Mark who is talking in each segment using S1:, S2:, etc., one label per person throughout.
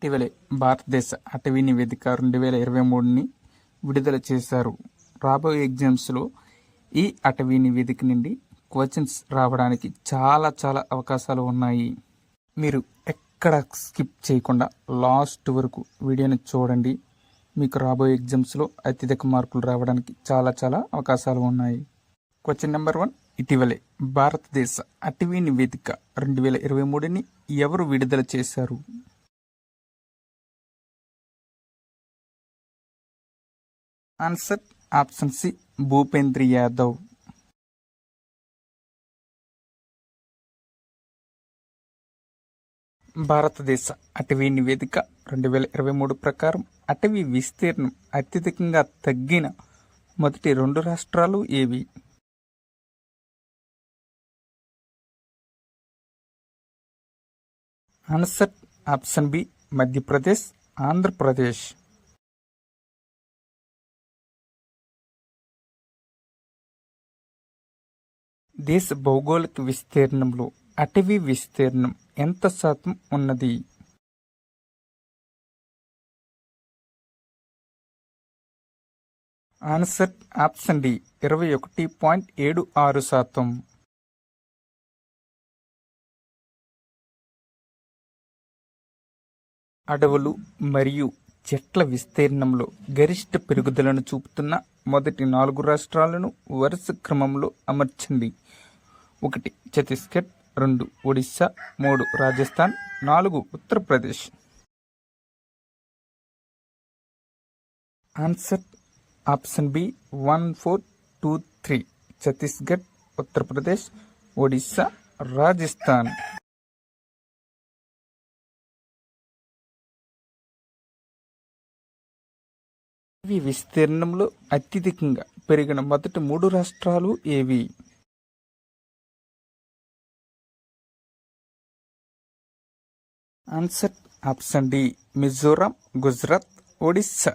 S1: ఇటీవలే భారతదేశ అటవీ నివేదిక 2023ని విడుదల చేశారు. రాబోయే ఎగ్జామ్స్లో ఈ అటవీ నివేదిక నుండి క్వశ్చన్స్ రావడానికి చాలా అవకాశాలు ఉన్నాయి. మీరు ఎక్కడ స్కిప్ చేయకుండా లాస్ట్ వరకు వీడియోని చూడండి. మీకు రాబోయే ఎగ్జామ్స్లో అత్యధిక మార్కులు రావడానికి చాలా అవకాశాలు ఉన్నాయి. Question number 1. ఇటీవలే భారతదేశ అటవీ నివేదిక 2023ని ఎవరు విడుదల చేశారు? Answer option C Bhupendra Yadav. భారతదేశ అటవీ నివేదిక 2023 ప్రకారం అటవీ విస్తీర్ణం అత్యధికంగా తగ్గిన మొదటి 2 రాష్ట్రాలు ఏవి? Answer option B Madhya Pradesh, Andhra Pradesh. దేశ భౌగోళిక విస్తీర్ణంలో అటవీ విస్తీర్ణం ఎంత శాతం ఉన్నది? Answer option D 21.76%. అడవులు మరియు చెట్ల విస్తీర్ణంలో గరిష్ట పెరుగుదలను చూపుతున్న మొదటి 4 రాష్ట్రాలను వరుస క్రమంలో అమర్చండి. 1 Chhattisgarh, 2 Odisha, 3 Rajasthan, 4 Uttar Pradesh. Answer option B 1, 4, 2, 3. Chhattisgarh, Uttar Pradesh, Odisha, Rajasthan. అటవీ విస్తీర్ణంలో అత్యధికంగా పెరిగిన మొదటి 3 రాష్ట్రాలు ఏవి? Answer option D Mizoram, Gujarat, Odisha.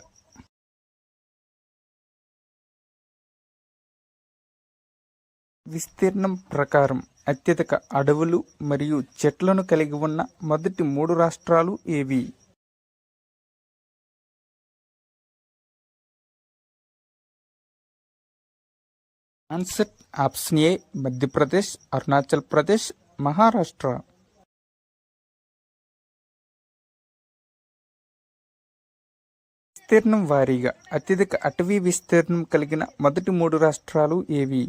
S1: విస్తీర్ణం ప్రకారం అత్యధిక అడవులు మరియు చెట్లను కలిగి ఉన్న మొదటి 3 రాష్ట్రాలు ఏవి? ఆన్సర్ ఆప్షన్ ఏ మధ్యప్రదేశ్, అరుణాచల్ ప్రదేశ్, మహారాష్ట్ర. విస్తీర్ణం వారీగా అత్యధిక అటవీ విస్తీర్ణం కలిగిన మొదటి 3 రాష్ట్రాలు ఏవి?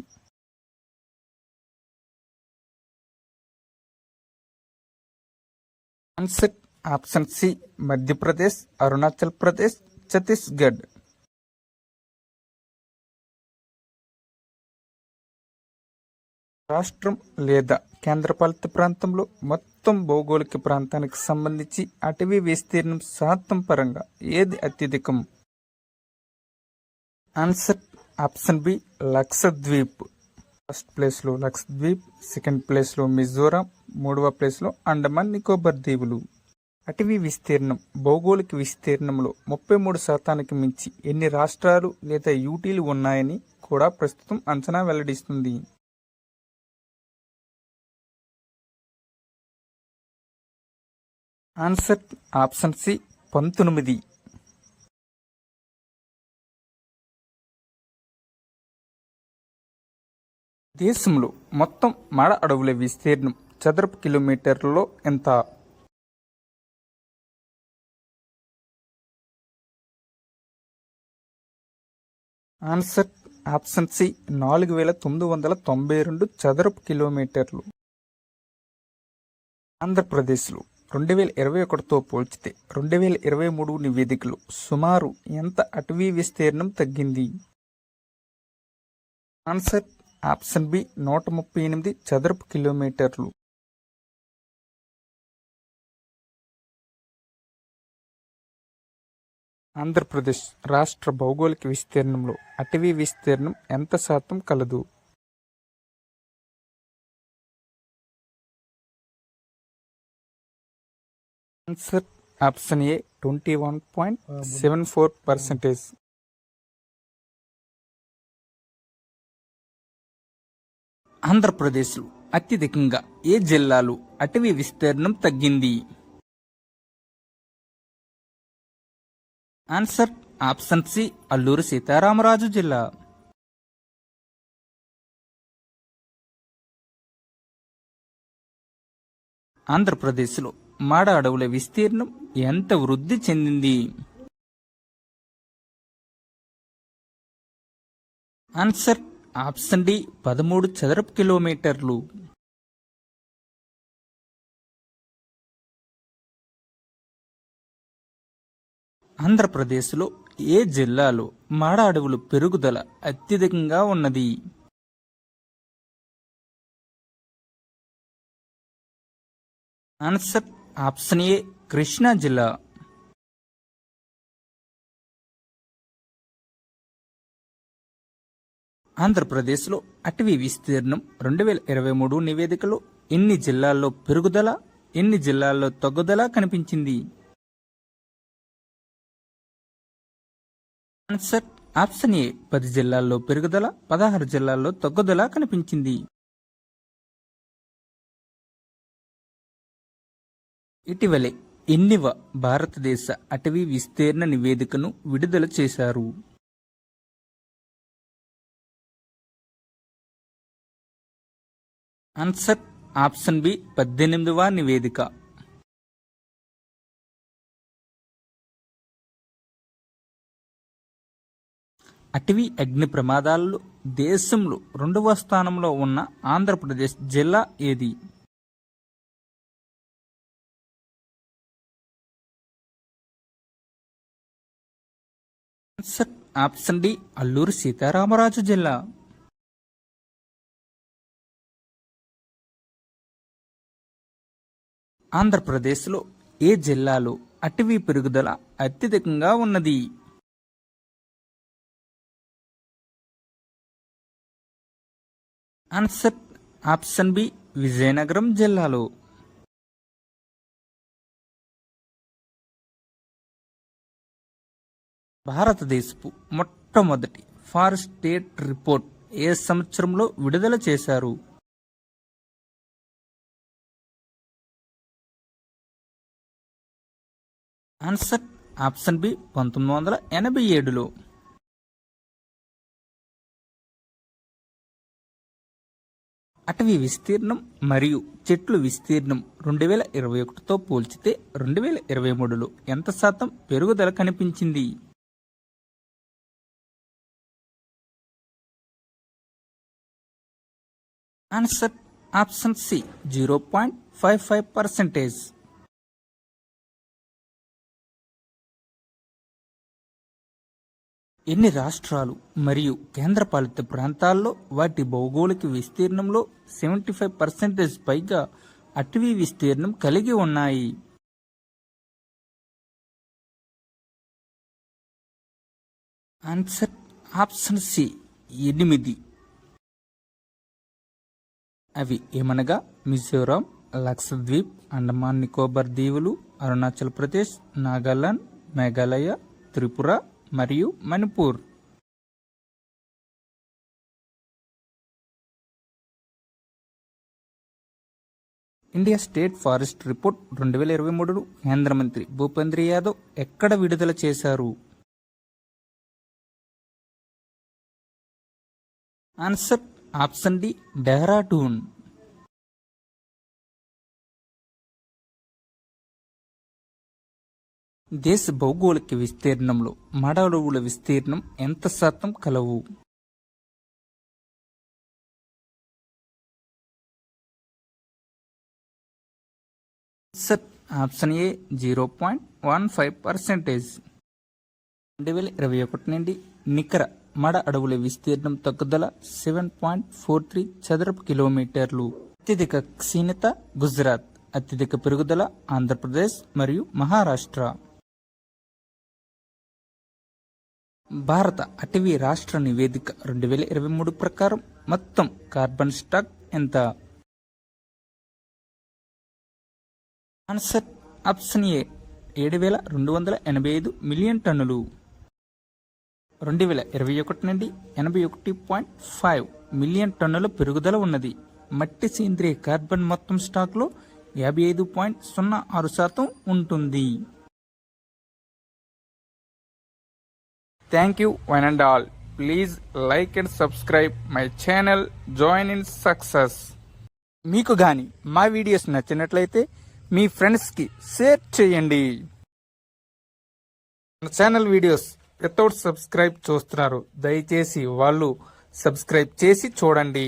S1: Answer option C Madhya Pradesh, Arunachal Pradesh, Chhattisgarh. రాష్ట్రం లేదా కేంద్రపాలిత ప్రాంతంలో మొత్తం భౌగోళిక ప్రాంతానికి సంబంధించి అటవీ విస్తీర్ణం శాతం పరంగా ఏది అత్యధికం? Answer option B Lakshadweep. First ప్లేస్లో లక్షద్వీప్, సెకండ్ ప్లేస్లో మిజోరాం, 3వ ప్లేస్లో అండమాన్ నికోబార్ దీవులు. అటవీ విస్తీర్ణం భౌగోళిక విస్తీర్ణంలో 33% మించి ఎన్ని రాష్ట్రాలు లేదా యూటీలు ఉన్నాయని కూడా ప్రస్తుతం అంచనా వెల్లడిస్తుంది. Answer option C 19. దేశంలో మొత్తం మడ అడవుల విస్తీర్ణం చదరపు కిలోమీటర్లలో ఎంత? ఆన్సర్ ఆప్షన్ సి 4992 చదరపు కిలోమీటర్లు. ఆంధ్రప్రదేశ్లో 2021తో పోల్చితే 2023 నివేదికలో సుమారు ఎంత అటవీ విస్తీర్ణం తగ్గింది? ఆన్సర్ ఆప్షన్ బి 138 చదరపు కిలోమీటర్లు. ఆంధ్రప్రదేశ్ రాష్ట్ర భౌగోళిక విస్తీర్ణంలో అటవీ విస్తీర్ణం ఎంత శాతం కలదు? Answer option A 21.74%. ఆంధ్రప్రదేశ్లో అత్యధికంగా ఏ జిల్లాలో అటవీ విస్తీర్ణం తగ్గింది? Answer option C Alluri Sitarama Raju జిల్లా. ఆంధ్రప్రదేశ్లో మాడ అడవుల విస్తీర్ణం ఎంత వృద్ధి చెందింది? ఆన్సర్ ఆప్షన్ డి 13 చదరపు కిలోమీటర్లు. ఆంధ్రప్రదేశ్లో ఏ జిల్లాలో మాడ అడవుల పెరుగుదల అత్యధికంగా ఉన్నది? ఆన్సర్ ఆప్షన్ ఏ కృష్ణా జిల్లా. ఆంధ్రప్రదేశ్లో అటవీ విస్తీర్ణం 2023 నివేదికలో ఎన్ని జిల్లాల్లో పెరుగుదల, ఎన్ని జిల్లాల్లో తగ్గుదల కనిపించింది? ఆన్సర్ ఆప్షన్ ఏ 10 జిల్లాల్లో పెరుగుదల, 16 జిల్లాల్లో తగ్గుదల కనిపించింది. ఇటీవలే ఎన్నివ భారతదేశ అటవీ విస్తీర్ణ నివేదికను విడుదల చేశారు? ఆన్సర్ ఆప్షన్ బి 18వ నివేదిక. అటవీ అగ్ని ప్రమాదాల్లో దేశంలో 2వ స్థానంలో ఉన్న ఆంధ్రప్రదేశ్ జిల్లా ఏది? Answer option D Alluri Sitarama Raju జిల్లా. ఆంధ్రప్రదేశ్లో ఏ జిల్లాలో అటవీ పెరుగుదల అత్యధికంగా ఉన్నది? ఆన్సర్ ఆప్షన్ బి విజయనగరం జిల్లాలో. భారతదేశపు మొట్టమొదటి ఫారెస్ట్ స్టేట్ రిపోర్ట్ ఏ సంవత్సరంలో విడుదల చేశారు? ఆన్సర్ ఆప్షన్ బి 1987లో. అటవీ విస్తీర్ణం మరియు చెట్లు విస్తీర్ణం 2021తో పోల్చితే 2023లో ఎంత శాతం పెరుగుదల కనిపించింది? Answer option C 0.55%. ఎన్ని రాష్ట్రాలు మరియు కేంద్రపాలిత ప్రాంతాల్లో వాటి భౌగోళిక విస్తీర్ణంలో 75% పైగా అటవీ విస్తీర్ణం కలిగి ఉన్నాయి? Answer option C 8. అవి ఏమనగా మిజోరాం, లక్షద్వీప్, అండమాన్ నికోబార్ దీవులు, అరుణాచల్ ప్రదేశ్, నాగాలాండ్, మేఘాలయ, త్రిపుర మరియు Manipur. India state forest report 2023 కేంద్ర మంత్రి భూపేంద్ర యాదవ్ ఎక్కడ విడుదల చేశారు? Answer option D Dehradun. దేశ భౌగోళిక విస్తీర్ణంలో మాడ అడవుల విస్తీర్ణం ఎంత శాతం కలవు? ఆన్సర్ ఆప్షన్ ఏ 0.15%. 2021 నుండి నికర మాడ అడవుల విస్తీర్ణం తగ్గుదల 7.43 చదరపు కిలోమీటర్లు. అత్యధిక క్షీణత గుజరాత్, అత్యధిక పెరుగుదల ఆంధ్రప్రదేశ్ మరియు మహారాష్ట్ర. భారత అటవీ రాష్ట్ర నివేదిక 2023 ప్రకారం మొత్తం కార్బన్ స్టాక్ ఎంత? ఆన్సర్ ఆప్షన్ ఏ 7,285 మిలియన్ టన్నులు. 2021 నుండి 81.5 మిలియన్ టన్నుల పెరుగుదల ఉన్నది. మట్టి సేంద్రియ కార్బన్ మొత్తం స్టాక్లో 55.06% ఉంటుంది. Thank you one and all. Please like and subscribe my channel join in success. మీకు కానీ మా వీడియోస్ నచ్చినట్లయితే మీ ఫ్రెండ్స్కి షేర్ చేయండి. మన ఛానల్ వీడియోస్ వితౌట్ సబ్స్క్రైబ్ చూస్తున్నారు, దయచేసి వాళ్ళు సబ్స్క్రైబ్ చేసి చూడండి.